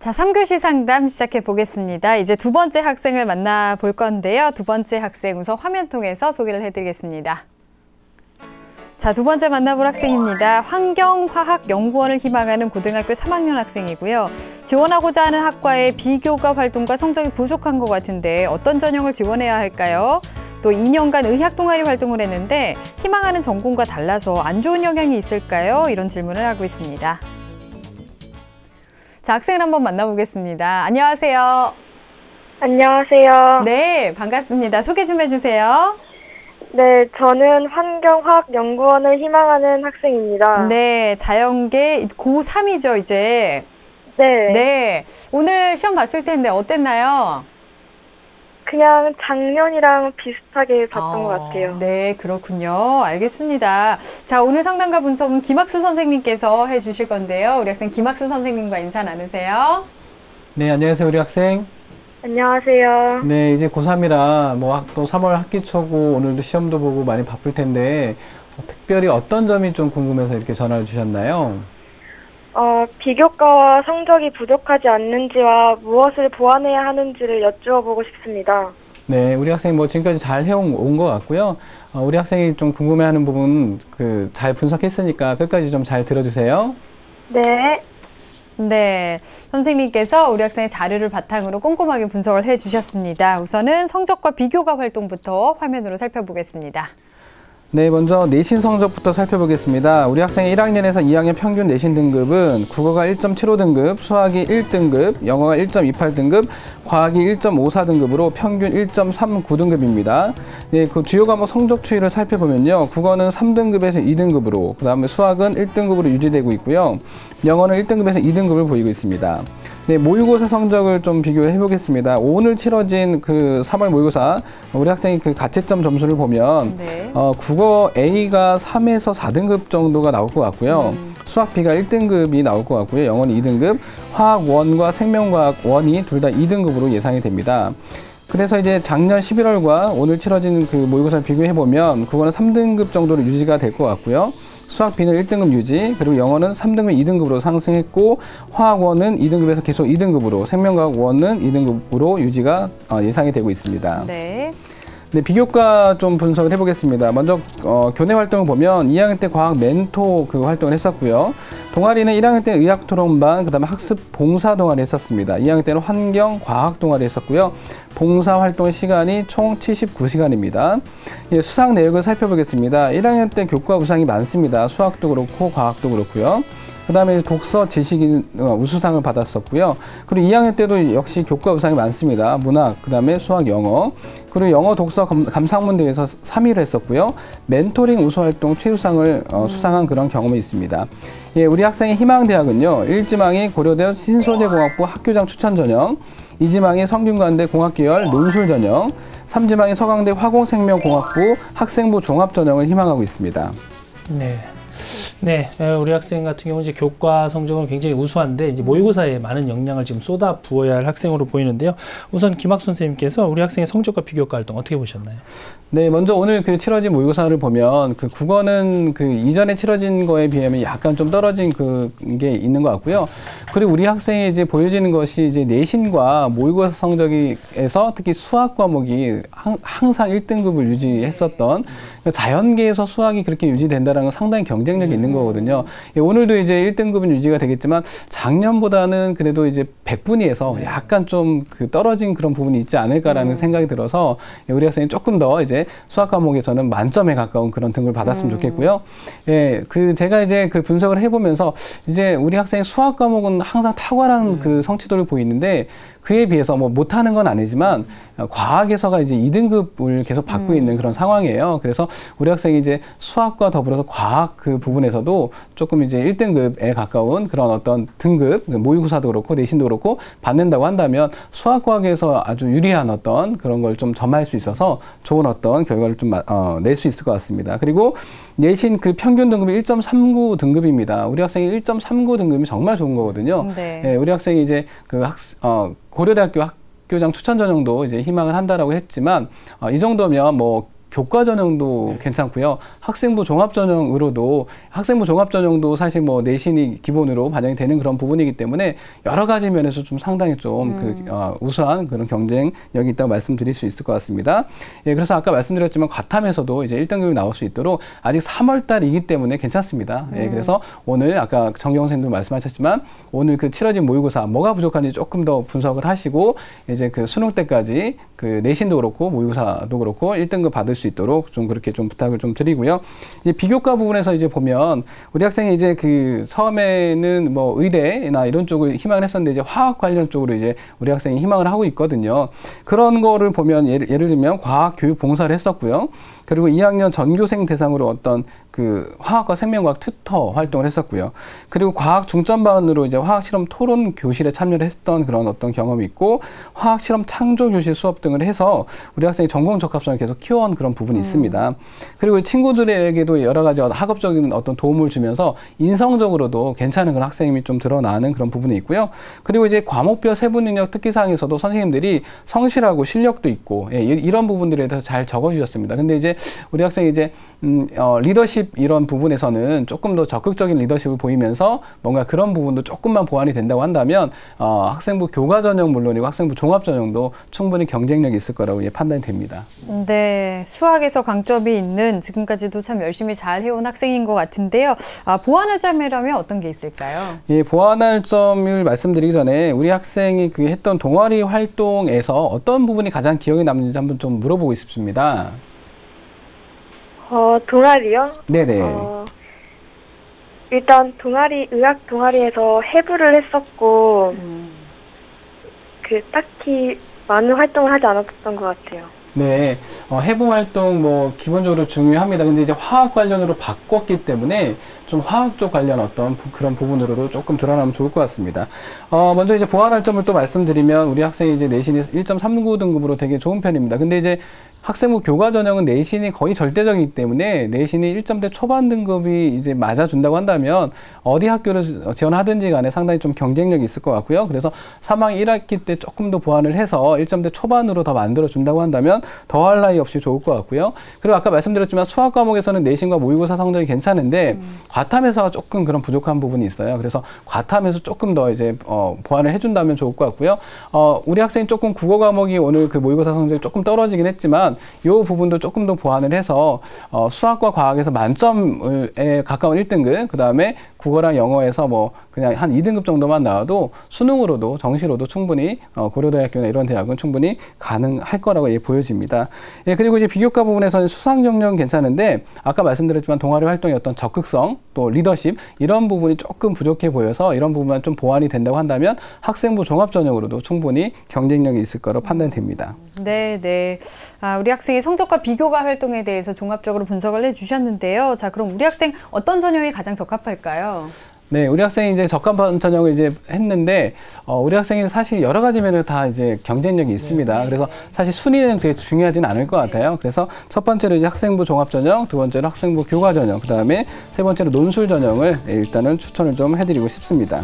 자, 3교시 상담 시작해 보겠습니다. 이제 두 번째 학생을 만나볼 건데요. 두 번째 학생 우선 화면 통해서 소개를 해드리겠습니다. 자, 두 번째 만나볼 학생입니다. 환경화학연구원을 희망하는 고등학교 3학년 학생이고요. 지원하고자 하는 학과의 비교과 활동과 성적이 부족한 것 같은데 어떤 전형을 지원해야 할까요? 또 2년간 의학 동아리 활동을 했는데 희망하는 전공과 달라서 안 좋은 영향이 있을까요? 이런 질문을 하고 있습니다. 자, 학생을 한번 만나보겠습니다. 안녕하세요. 안녕하세요. 네, 반갑습니다. 소개 좀 해주세요. 네, 저는 환경화학연구원을 희망하는 학생입니다. 네, 자연계 고3이죠, 이제. 네. 네, 오늘 시험 봤을 텐데 어땠나요? 그냥 작년이랑 비슷하게 봤던 것 같아요. 네, 그렇군요. 알겠습니다. 자, 오늘 상담과 분석은 김학수 선생님께서 해주실 건데요. 우리 학생 김학수 선생님과 인사 나누세요. 네, 안녕하세요, 우리 학생. 안녕하세요. 네, 이제 고3이라 또 3월 학기 초고 오늘도 시험도 보고 많이 바쁠 텐데 특별히 어떤 점이 좀 궁금해서 이렇게 전화를 주셨나요? 비교과와 성적이 부족하지 않는지와 무엇을 보완해야 하는지를 여쭈어보고 싶습니다. 네, 우리 학생이 지금까지 잘 해온 것 같고요. 우리 학생이 좀 궁금해하는 부분 잘 분석했으니까 끝까지 좀 잘 들어주세요. 네. 네, 선생님께서 우리 학생의 자료를 바탕으로 꼼꼼하게 분석을 해주셨습니다. 우선은 성적과 비교과 활동부터 화면으로 살펴보겠습니다. 네, 먼저 내신 성적부터 살펴보겠습니다. 우리 학생의 1학년에서 2학년 평균 내신 등급은 국어가 1.75등급, 수학이 1등급, 영어가 1.28등급, 과학이 1.54등급으로 평균 1.39등급입니다. 네, 그 주요 과목 성적 추이를 살펴보면요. 국어는 3등급에서 2등급으로, 그 다음에 수학은 1등급으로 유지되고 있고요. 영어는 1등급에서 2등급을 보이고 있습니다. 네, 모의고사 성적을 좀 비교해 보겠습니다. 오늘 치러진 그 3월 모의고사 우리 학생이 그 가채점 점수를 보면 네. 국어 A가 3에서 4등급 정도가 나올 것 같고요. 수학 B가 1등급이 나올 것 같고요. 영어는 2등급, 화학 1과 생명과학 1이 둘 다 2등급으로 예상이 됩니다. 그래서 이제 작년 11월과 오늘 치러진 그 모의고사를 비교해 보면 국어는 3등급 정도로 유지가 될 것 같고요. 수학 B는 1등급 유지, 그리고 영어는 3등급 2등급으로 상승했고 화학 1은 2등급에서 계속 2등급으로, 생명과학 1은 2등급으로 유지가 예상이 되고 있습니다. 네. 네, 비교과 좀 분석을 해보겠습니다. 먼저 교내 활동을 보면 2학년 때 과학 멘토 그 활동을 했었고요. 동아리는 1학년 때 의학 토론반, 그다음에 학습 봉사 동아리 했었습니다. 2학년 때는 환경 과학 동아리 했었고요. 봉사 활동 시간이 총 79시간입니다. 예, 수상 내역을 살펴보겠습니다. 1학년 때 교과 우상이 많습니다. 수학도 그렇고 과학도 그렇고요. 그 다음에 독서 지식인 우수상을 받았었고요. 그리고 2학년 때도 역시 교과 우상이 많습니다. 문학, 그 다음에 수학, 영어. 그리고 영어 독서 감상문 대회에서 3위를 했었고요. 멘토링 우수활동 최우상을 수상한 그런 경험이 있습니다. 예, 우리 학생의 희망대학은요. 1지망이 고려대 신소재공학부 학교장 추천 전형, 2지망이 성균관대 공학계열 논술 전형, 3지망이 서강대 화공생명공학부 학생부 종합 전형을 희망하고 있습니다. 네. 네, 우리 학생 같은 경우는 이제 교과 성적은 굉장히 우수한데 이제 모의고사에 많은 영향을 지금 쏟아 부어야 할 학생으로 보이는데요. 우선 김학수 선생님께서 우리 학생의 성적과 비교과 활동 어떻게 보셨나요? 네, 먼저 오늘 그 치러진 모의고사를 보면 그 국어는 그 이전에 치러진 거에 비하면 약간 좀 떨어진 게 있는 것 같고요. 그리고 우리 학생이 이제 보여지는 것이 이제 내신과 모의고사 성적에서 특히 수학 과목이 항상 1등급을 유지했었던, 자연계에서 수학이 그렇게 유지된다는 건 상당히 경쟁력이 있는 거거든요. 예, 오늘도 이제 1등급은 유지가 되겠지만 작년보다는 그래도 이제 100분위에서 약간 좀 그 떨어진 그런 부분이 있지 않을까라는 생각이 들어서 우리 학생이 조금 더 이제 수학 과목에서는 만점에 가까운 그런 등급을 받았으면 좋겠고요. 예, 제가 이제 그 분석을 해보면서 이제 우리 학생의 수학 과목은 항상 탁월한 그 성취도를 보이는데 그에 비해서 못하는 건 아니지만 과학에서가 이제 2등급을 계속 받고 있는 그런 상황이에요. 그래서 우리 학생이 이제 수학과 더불어서 과학 그 부분에서도 조금 이제 1등급에 가까운 그런 어떤 등급, 모의고사도 그렇고 내신도 그렇고 받는다고 한다면 수학과학에서 아주 유리한 어떤 그런 걸 좀 점할 수 있어서 좋은 어떤 결과를 좀 낼 수 있을 것 같습니다. 그리고 내신 그 평균 등급이 1.39 등급입니다. 우리 학생이 1.39 등급이 정말 좋은 거거든요. 네. 예, 우리 학생이 이제 고려대학교 학교장 추천 전형도 이제 희망을 한다라고 했지만 이 정도면 교과 전형도 괜찮고요. 학생부 종합 전형으로도 학생부 종합 전형도 사실 뭐 내신이 기본으로 반영이 되는 그런 부분이기 때문에 여러 가지 면에서 좀 상당히 좀 우수한 그런 경쟁력이 있다고 말씀드릴 수 있을 것 같습니다. 예, 그래서 아까 말씀드렸지만 과탐에서도 이제 1등 교육이 나올 수 있도록 아직 3월 달이기 때문에 괜찮습니다. 예, 그래서 오늘 아까 정경 선생님도 말씀하셨지만 오늘 그 치러진 모의고사 뭐가 부족한지 조금 더 분석을 하시고 이제 그 수능 때까지 그 내신도 그렇고 모의고사도 그렇고 1등급 받을 수 있도록 좀 그렇게 좀 부탁을 좀 드리고요. 이제 비교과 부분에서 이제 보면 우리 학생이 이제 그 처음에는 뭐 의대나 이런 쪽을 희망을 했었는데 이제 화학 관련 쪽으로 이제 우리 학생이 희망을 하고 있거든요. 그런 거를 보면 예를 들면 과학 교육 봉사를 했었고요. 그리고 2학년 전교생 대상으로 어떤 그 화학과 생명과학 튜터 활동을 했었고요. 그리고 과학 중점반으로 이제 화학 실험 토론 교실에 참여를 했던 그런 어떤 경험이 있고 화학 실험 창조 교실 수업 등을 해서 우리 학생이 전공 적합성을 계속 키워온 그런 부분이 있습니다. 그리고 친구들에게도 여러 가지 학업적인 어떤 도움을 주면서 인성적으로도 괜찮은 그런 학생이 좀 드러나는 그런 부분이 있고요. 그리고 이제 과목별 세부 능력 특기사항에서도 선생님들이 성실하고 실력도 있고 예, 이런 부분들에 대해서 잘 적어주셨습니다. 근데 이제 우리 학생이 이제 리더십 이런 부분에서는 조금 더 적극적인 리더십을 보이면서 뭔가 그런 부분도 조금만 보완이 된다고 한다면 학생부 교과 전형 물론이고 학생부 종합 전형도 충분히 경쟁력이 있을 거라고 판단이 됩니다. 네, 수학에서 강점이 있는 지금까지도 참 열심히 잘 해온 학생인 것 같은데요. 보완할 점이라면 어떤 게 있을까요? 예, 보완할 점을 말씀드리기 전에 우리 학생이 그 했던 동아리 활동에서 어떤 부분이 가장 기억에 남는지 한번 좀 물어보고 싶습니다. 동아리요? 네네. 일단 의학 동아리에서 해부를 했었고, 딱히 많은 활동을 하지 않았던 것 같아요. 네, 해부 활동 뭐 기본적으로 중요합니다. 근데 이제 화학 관련으로 바꿨기 때문에 좀 화학 쪽 관련 어떤 그런 부분으로도 조금 드러나면 좋을 것 같습니다. 먼저 이제 보완할 점을 또 말씀드리면 우리 학생이 이제 내신이 1.39 등급으로 되게 좋은 편입니다. 근데 이제 학생부 교과 전형은 내신이 거의 절대적이기 때문에 내신이 1점대 초반 등급이 이제 맞아준다고 한다면 어디 학교를 지원하든지 간에 상당히 좀 경쟁력이 있을 것 같고요. 그래서 3학기 1학기 때 조금 더 보완을 해서 1점대 초반으로 더 만들어준다고 한다면 더할 나위 없이 좋을 것 같고요. 그리고 아까 말씀드렸지만 수학 과목에서는 내신과 모의고사 성적이 괜찮은데 과탐에서 조금 그런 부족한 부분이 있어요. 그래서 과탐에서 조금 더 이제 보완을 해준다면 좋을 것 같고요. 우리 학생이 조금 국어 과목이 오늘 그 모의고사 성적이 조금 떨어지긴 했지만 이 부분도 조금 더 보완을 해서 수학과 과학에서 만점에 가까운 1등급, 그 다음에 국어랑 영어에서 뭐 그냥 한 2등급 정도만 나와도 수능으로도 정시로도 충분히 고려대학교나 이런 대학은 충분히 가능할 거라고 보여집니다. 예, 그리고 이제 비교과 부분에서는 수상 경력은 괜찮은데 아까 말씀드렸지만 동아리 활동의 어떤 적극성 또 리더십 이런 부분이 조금 부족해 보여서 이런 부분만 좀 보완이 된다고 한다면 학생부 종합 전형으로도 충분히 경쟁력이 있을 거로 판단됩니다. 네, 네. 우리 학생의 성적과 비교과 활동에 대해서 종합적으로 분석을 해주셨는데요. 자, 그럼 우리 학생 어떤 전형이 가장 적합할까요? 네, 우리 학생이 이제 적합한 전형을 이제 했는데, 우리 학생이 사실 여러 가지 면에서 다 이제 경쟁력이 있습니다. 그래서 사실 순위는 되게 중요하진 않을 것 같아요. 그래서 첫 번째로 이제 학생부 종합 전형, 두 번째로 학생부 교과 전형, 그 다음에 세 번째로 논술 전형을 일단은 추천을 좀 해드리고 싶습니다.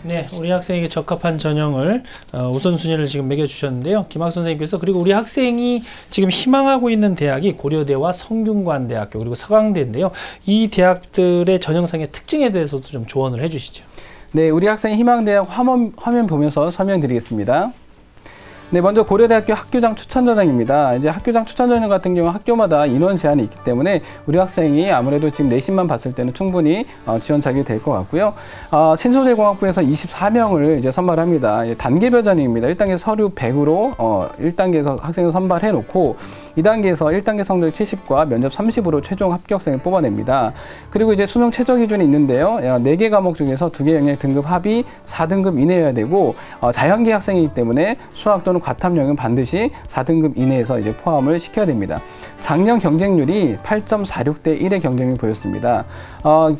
네, 우리 학생에게 적합한 전형을 우선순위를 지금 매겨주셨는데요. 김학선 선생님께서 그리고 우리 학생이 지금 희망하고 있는 대학이 고려대와 성균관대학교 그리고 서강대인데요. 이 대학들의 전형상의 특징에 대해서도 좀 조언을 해주시죠. 네, 우리 학생의 희망대학 화면 보면서 설명드리겠습니다. 네, 먼저 고려대학교 학교장 추천 전형입니다. 이제 학교장 추천 전형 같은 경우 학교마다 인원 제한이 있기 때문에 우리 학생이 아무래도 지금 내신만 봤을 때는 충분히 지원 자격이 될 것 같고요. 신소재공학부에서 24명을 이제 선발합니다. 단계별 전형입니다. 1단계 서류 100으로 1단계에서 학생을 선발해 놓고 2단계에서 1단계 성적 70과 면접 30으로 최종 합격생을 뽑아냅니다. 그리고 이제 수능 최저 기준이 있는데요. 4개 과목 중에서 2개 영역 등급 합이 4등급 이내여야 되고 자연계 학생이기 때문에 수학 또는 과탐력은 반드시 4등급 이내에서 이제 포함을 시켜야 됩니다. 작년 경쟁률이 8.46대 1의 경쟁률을 보였습니다.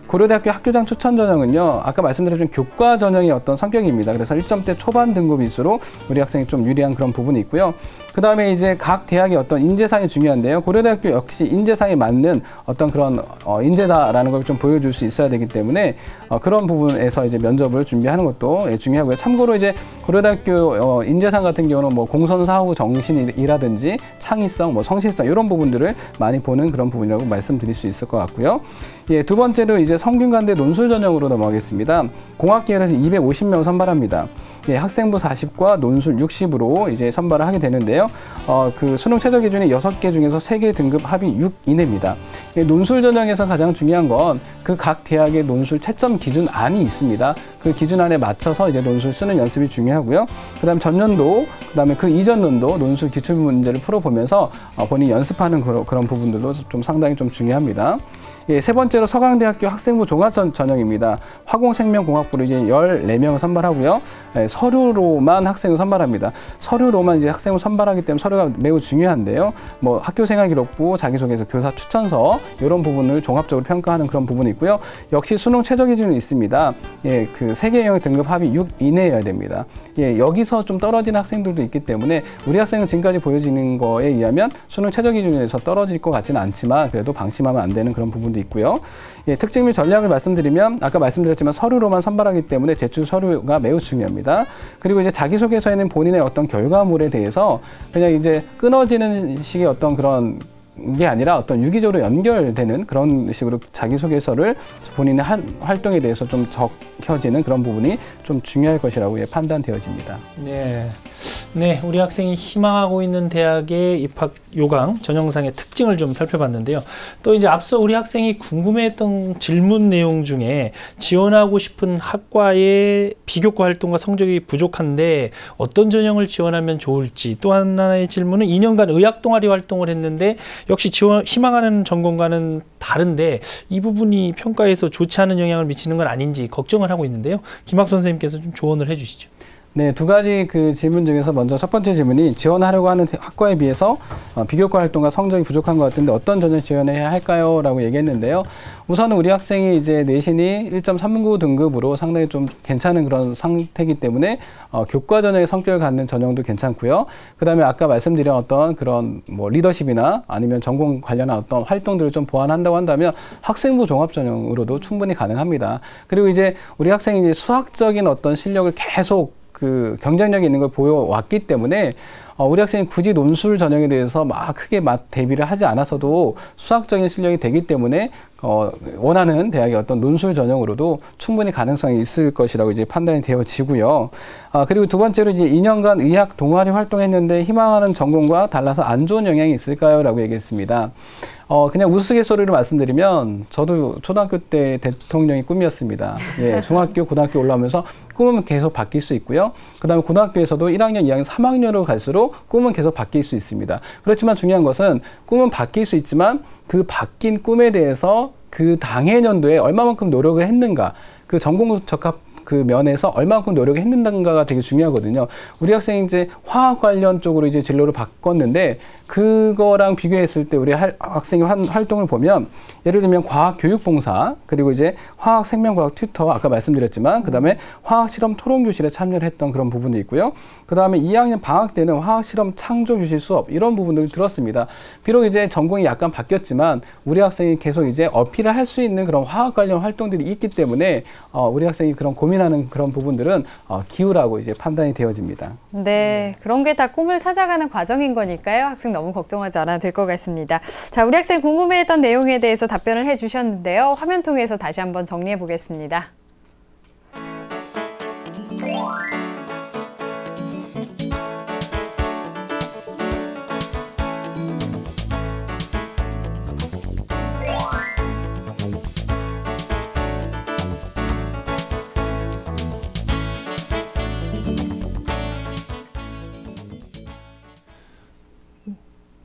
고려대학교 학교장 추천 전형은요, 아까 말씀드렸던 교과 전형의 어떤 성격입니다. 그래서 1점대 초반 등급일수록 우리 학생이 좀 유리한 그런 부분이 있고요. 그다음에 이제 각 대학의 어떤 인재상이 중요한데요. 고려대학교 역시 인재상에 맞는 어떤 그런 인재다라는 걸 좀 보여줄 수 있어야 되기 때문에 그런 부분에서 이제 면접을 준비하는 것도 중요하고요. 참고로 이제 고려대학교 인재상 같은 경우는 뭐 공선사후 정신이라든지 창의성, 뭐 성실성 이런 부분들을 많이 보는 그런 부분이라고 말씀드릴 수 있을 것 같고요. 예, 두 번째로 이제 성균관대 논술 전형으로 넘어가겠습니다. 공학계열에서 250명 선발합니다. 예, 학생부 40과 논술 60으로 이제 선발을 하게 되는데요. 그 수능 최저 기준이 6개 중에서 3개 등급 합이 6 이내입니다. 예, 논술 전형에서 가장 중요한 건 그 각 대학의 논술 채점 기준안이 있습니다. 그 기준안에 맞춰서 이제 논술 쓰는 연습이 중요하고요. 그다음 전년도, 그다음에 그 이전 년도 논술 기출 문제를 풀어보면서 본인이 연습하는 그런 부분들도 좀 상당히 좀 중요합니다. 예, 세 번째로 서강대학교 학생부 종합 전형입니다. 화공생명공학부로 이제 14명 선발하고요. 예, 서류로만 학생을 선발합니다. 서류로만 이제 학생을 선발하기 때문에 서류가 매우 중요한데요. 뭐 학교생활기록부, 자기소개서, 교사 추천서 이런 부분을 종합적으로 평가하는 그런 부분이 있고요. 역시 수능 최저 기준이 있습니다. 예, 그 3개 영역 등급 합이 6 이내여야 됩니다. 예, 여기서 좀 떨어지는 학생들도 있기 때문에 우리 학생은 지금까지 보여지는 거에 의하면 수능 최저 기준에서 떨어질 것 같지는 않지만 그래도 방심하면 안 되는 그런 부분도 있고요. 예, 특징 및 전략을 말씀드리면 아까 말씀드렸지만 서류로만 선발하기 때문에 제출 서류가 매우 중요합니다. 그리고 이제 자기소개서에는 본인의 어떤 결과물에 대해서 그냥 이제 끊어지는 식의 어떤 그런 게 아니라 어떤 유기적으로 연결되는 그런 식으로 자기소개서를 본인의 활동에 대해서 좀 적혀지는 그런 부분이 좀 중요할 것이라고 판단되어집니다. 네. 네, 우리 학생이 희망하고 있는 대학의 입학 요강 전형상의 특징을 좀 살펴봤는데요. 또 이제 앞서 우리 학생이 궁금해했던 질문 내용 중에 지원하고 싶은 학과의 비교과 활동과 성적이 부족한데 어떤 전형을 지원하면 좋을지, 또 하나의 질문은 2년간 의학 동아리 활동을 했는데 역시 희망하는 전공과는 다른데 이 부분이 평가에서 좋지 않은 영향을 미치는 건 아닌지 걱정을 하고 있는데요. 김학 선생님께서 좀 조언을 해주시죠. 네, 두 가지 그 질문 중에서 먼저 첫 번째 질문이 지원하려고 하는 학과에 비해서 비교과 활동과 성적이 부족한 것 같은데 어떤 전형을 지원해야 할까요? 라고 얘기했는데요. 우선은 우리 학생이 이제 내신이 1.39 등급으로 상당히 좀 괜찮은 그런 상태이기 때문에 교과 전형의 성격을 갖는 전형도 괜찮고요. 그 다음에 아까 말씀드린 어떤 그런 뭐 리더십이나 아니면 전공 관련한 어떤 활동들을 좀 보완한다고 한다면 학생부 종합 전형으로도 충분히 가능합니다. 그리고 이제 우리 학생이 이제 수학적인 어떤 실력을 계속 그 경쟁력이 있는 걸 보여왔기 때문에 우리 학생이 굳이 논술 전형에 대해서 막 크게 대비를 하지 않아서도 수학적인 실력이 되기 때문에 원하는 대학의 어떤 논술 전형으로도 충분히 가능성이 있을 것이라고 이제 판단이 되어지고요. 그리고 두 번째로 이제 2년간 의학 동아리 활동했는데 희망하는 전공과 달라서 안 좋은 영향이 있을까요? 라고 얘기했습니다. 그냥 우스갯소리로 말씀드리면 저도 초등학교 때 대통령이 꿈이었습니다. 예, 중학교, 고등학교 올라오면서 꿈은 계속 바뀔 수 있고요. 그 다음에 고등학교에서도 1학년, 2학년, 3학년으로 갈수록 꿈은 계속 바뀔 수 있습니다. 그렇지만 중요한 것은 꿈은 바뀔 수 있지만 그 바뀐 꿈에 대해서 그 당해년도에 얼마만큼 노력을 했는가, 그 전공 적합 그 면에서 얼마만큼 노력을 했는가가 되게 중요하거든요. 우리 학생이 이제 화학 관련 쪽으로 이제 진로를 바꿨는데 그거랑 비교했을 때 우리 학생의 활동을 보면 예를 들면 과학교육봉사, 그리고 이제 화학생명과학 튜터 아까 말씀드렸지만 그 다음에 화학실험 토론교실에 참여를 했던 그런 부분도 있고요. 그 다음에 2학년 방학 때는 화학실험 창조교실 수업 이런 부분들을 들었습니다. 비록 이제 전공이 약간 바뀌었지만 우리 학생이 계속 이제 어필을 할 수 있는 그런 화학 관련 활동들이 있기 때문에 우리 학생이 그런 고민하는 그런 부분들은 기우라고 이제 판단이 되어집니다. 네, 그런 게 다 꿈을 찾아가는 과정인 거니까요. 학생 너무 걱정하지 않아도 될 것 같습니다. 자, 우리 학생 궁금해했던 내용에 대해서 답변을 해주셨는데요. 화면 통해서 다시 한번 정리해 보겠습니다.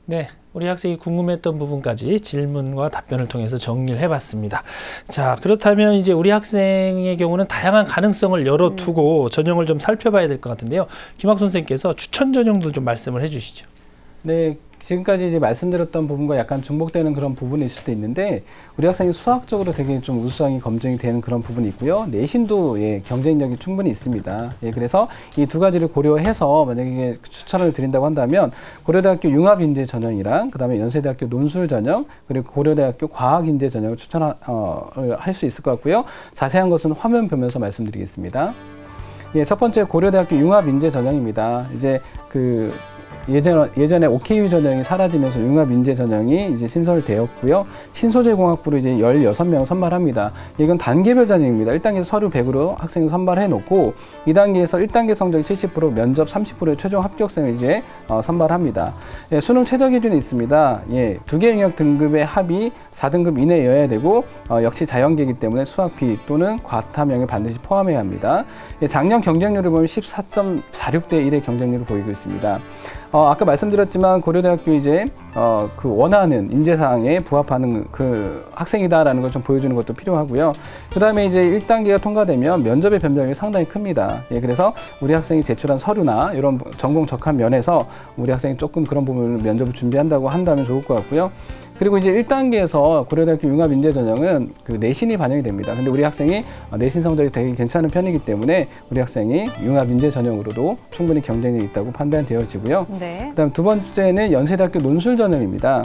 네, 우리 학생이 궁금했던 부분까지 질문과 답변을 통해서 정리를 해봤습니다. 자, 그렇다면 이제 우리 학생의 경우는 다양한 가능성을 열어두고 전형을 좀 살펴봐야 될 것 같은데요. 김학 선생님께서 추천 전형도 좀 말씀을 해주시죠. 네, 지금까지 이제 말씀드렸던 부분과 약간 중복되는 그런 부분이 있을 수 있는데 우리 학생이 수학적으로 되게 좀 우수성이 검증이 되는 그런 부분이 있고요. 내신도 예, 경쟁력이 충분히 있습니다. 예, 그래서 이 두 가지를 고려해서 만약에 추천을 드린다고 한다면 고려대학교 융합인재 전형이랑 그다음에 연세대학교 논술 전형 그리고 고려대학교 과학인재 전형을 추천할 수 있을 것 같고요. 자세한 것은 화면 보면서 말씀드리겠습니다. 예, 첫 번째 고려대학교 융합인재 전형입니다. 이제 그 예전에 OKU 전형이 사라지면서 융합인재 전형이 이제 신설되었고요. 신소재공학부로 이제 16명 선발합니다. 이건 단계별 전형입니다. 1단계에서 서류 100으로 학생을 선발해 놓고 2단계에서 1단계 성적이 70%, 면접 30%의 최종 합격생을 이제 선발합니다. 예, 수능 최저 기준이 있습니다. 예, 2개 영역 등급의 합이 4등급 이내여야 되고 역시 자연계이기 때문에 수학 B 또는 과탐형을 반드시 포함해야 합니다. 예, 작년 경쟁률을 보면 14.46대 1의 경쟁률을 보이고 있습니다. 아까 말씀드렸지만 고려대학교 이제 그 원하는 인재사항에 부합하는 그 학생이다라는 걸 좀 보여주는 것도 필요하고요. 그 다음에 이제 1단계가 통과되면 면접의 변별력이 상당히 큽니다. 예, 그래서 우리 학생이 제출한 서류나 이런 전공 적합 면에서 우리 학생이 조금 그런 부분을 면접을 준비한다고 한다면 좋을 것 같고요. 그리고 이제 1단계에서 고려대학교 융합인재전형은 그 내신이 반영이 됩니다. 근데 우리 학생이 내신 성적이 되게 괜찮은 편이기 때문에 우리 학생이 융합인재전형으로도 충분히 경쟁력이 있다고 판단되어지고요. 네. 그다음 두 번째는 연세대학교 논술전형입니다.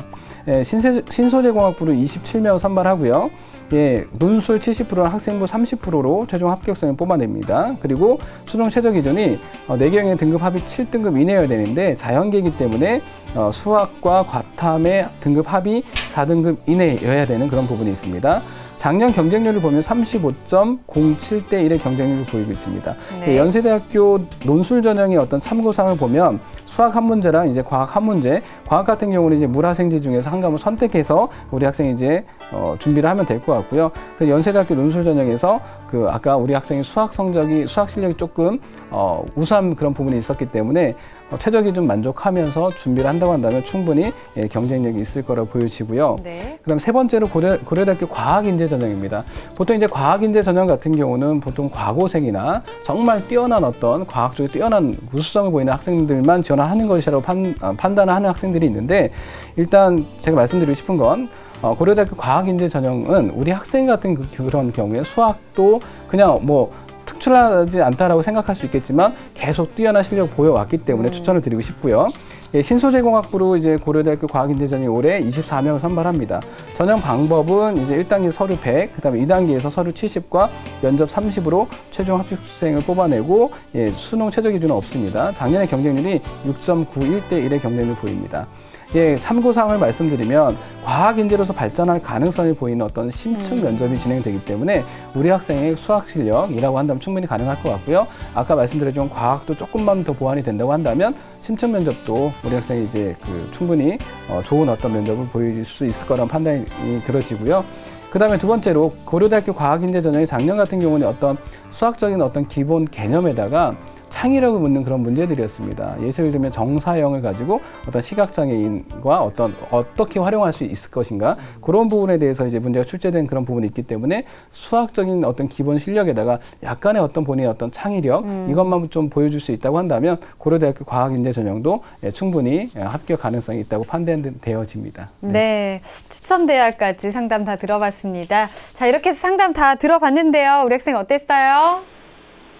예, 신소재공학부로 27명 선발하고요. 예, 논술 70%는 학생부 30%로 최종 합격생을 뽑아냅니다. 그리고 수능 최저 기준이 4개 영역 등급 합이 7등급 이내여야 되는데 자연계이기 때문에 수학과 과탐의 등급 합이 4등급 이내여야 되는 그런 부분이 있습니다. 작년 경쟁률을 보면 35.07대 1의 경쟁률을 보이고 있습니다. 네. 연세대학교 논술 전형의 어떤 참고사항을 보면 수학 한 문제랑 이제 과학 한 문제, 과학 같은 경우는 이제 물화생지 중에서 한 과목을 선택해서 우리 학생이 이제 준비를 하면 될 것 같고요. 연세대학교 논술 전형에서 그 아까 우리 학생의 수학 실력이 조금 우수한 그런 부분이 있었기 때문에 최저 기준 만족하면서 준비를 한다고 한다면 충분히 경쟁력이 있을 거라고 보여지고요. 네. 그다음 세 번째로 고려대학교 과학인재 전형입니다. 보통 이제 과학인재 전형 같은 경우는 보통 과고생이나 정말 뛰어난 어떤 과학적으로 뛰어난 우수성을 보이는 학생들만 지원하는 것이라고 판단하는 학생들이 있는데 일단 제가 말씀드리고 싶은 건 고려대학교 과학인재 전형은 우리 학생 같은 그런 경우에 수학도 그냥 뭐 특출나지 않다라고 생각할 수 있겠지만 계속 뛰어난 실력을 보여왔기 때문에 추천을 드리고 싶고요. 예, 신소재공학부로 이제 고려대학교 과학인재전형이 올해 24명을 선발합니다. 전형 방법은 이제 1단계 서류 100, 그 다음에 2단계에서 서류 70과 면접 30으로 최종 합격생을 뽑아내고 예, 수능 최저 기준은 없습니다. 작년의 경쟁률이 6.91대 1의 경쟁률을 보입니다. 예, 참고사항을 말씀드리면 과학인재로서 발전할 가능성이 보이는 어떤 심층 면접이 진행되기 때문에 우리 학생의 수학 실력이라고 한다면 충분히 가능할 것 같고요. 아까 말씀드렸지만 과학도 조금만 더 보완이 된다고 한다면 심층 면접도 우리 학생이 이제 충분히 좋은 어떤 면접을 보여줄 수 있을 거라는 판단이 들어지고요. 그 다음에 두 번째로 고려대학교 과학인재 전형이 작년 같은 경우는 어떤 수학적인 어떤 기본 개념에다가 창의력을 묻는 그런 문제들이었습니다. 예를 들면 정사형을 가지고 어떤 시각장애인과 어떻게 활용할 수 있을 것인가 그런 부분에 대해서 이제 문제가 출제된 그런 부분이 있기 때문에 수학적인 어떤 기본 실력에다가 약간의 어떤 본인의 어떤 창의력 이것만 좀 보여줄 수 있다고 한다면 고려대학교 과학인재 전형도 충분히 합격 가능성이 있다고 판단되어집니다. 네, 추천 대학까지 상담 다 들어봤습니다. 자, 이렇게 해서 상담 다 들어봤는데요. 우리 학생 어땠어요?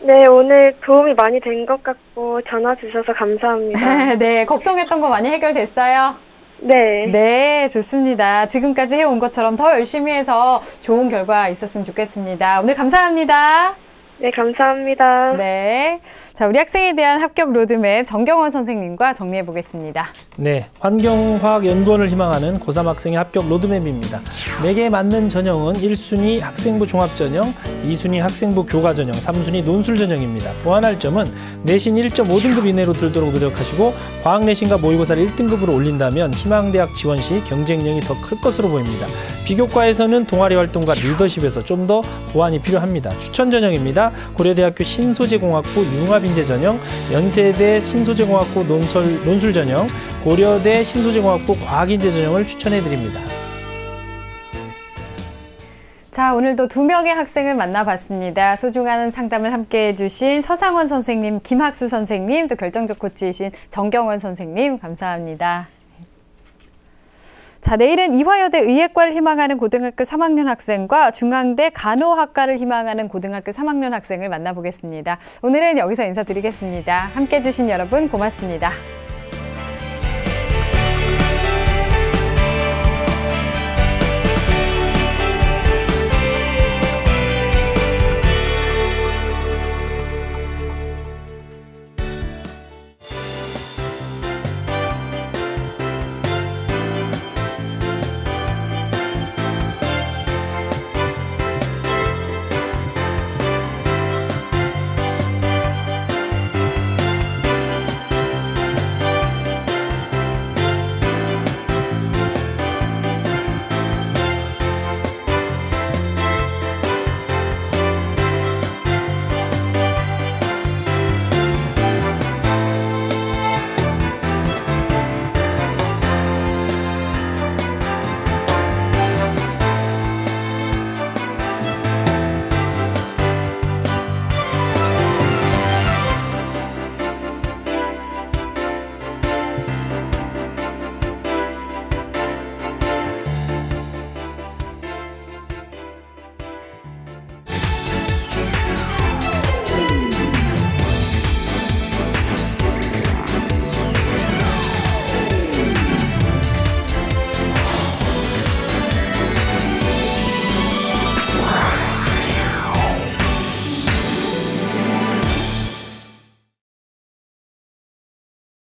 네, 오늘 도움이 많이 된 것 같고 전화 주셔서 감사합니다. 네, 걱정했던 거 많이 해결됐어요? 네. 네, 좋습니다. 지금까지 해온 것처럼 더 열심히 해서 좋은 결과 있었으면 좋겠습니다. 오늘 감사합니다. 네, 감사합니다. 네. 자, 우리 학생에 대한 합격 로드맵 정경원 선생님과 정리해 보겠습니다. 네, 환경화학연구원을 희망하는 고3 학생의 합격 로드맵입니다. 4개에 맞는 전형은 1순위 학생부 종합전형, 2순위 학생부 교과전형, 3순위 논술전형입니다. 보완할 점은 내신 1.5등급 이내로 들도록 노력하시고 과학 내신과 모의고사를 1등급으로 올린다면 희망대학 지원 시 경쟁력이 더 클 것으로 보입니다. 비교과에서는 동아리 활동과 리더십에서 좀 더 보완이 필요합니다. 추천 전형입니다. 고려대학교 신소재공학부 융합인재 전형, 연세대 신소재공학부 논술 전형, 고려대 신소재공학부 과학인재 전형을 추천해 드립니다. 자, 오늘도 2명의 학생을 만나봤습니다. 소중한 상담을 함께해 주신 서상원 선생님, 김학수 선생님, 또 결정적 코치이신 정경원 선생님 감사합니다. 자, 내일은 이화여대 의예과를 희망하는 고등학교 3학년 학생과 중앙대 간호학과를 희망하는 고등학교 3학년 학생을 만나보겠습니다. 오늘은 여기서 인사드리겠습니다. 함께해 주신 여러분 고맙습니다.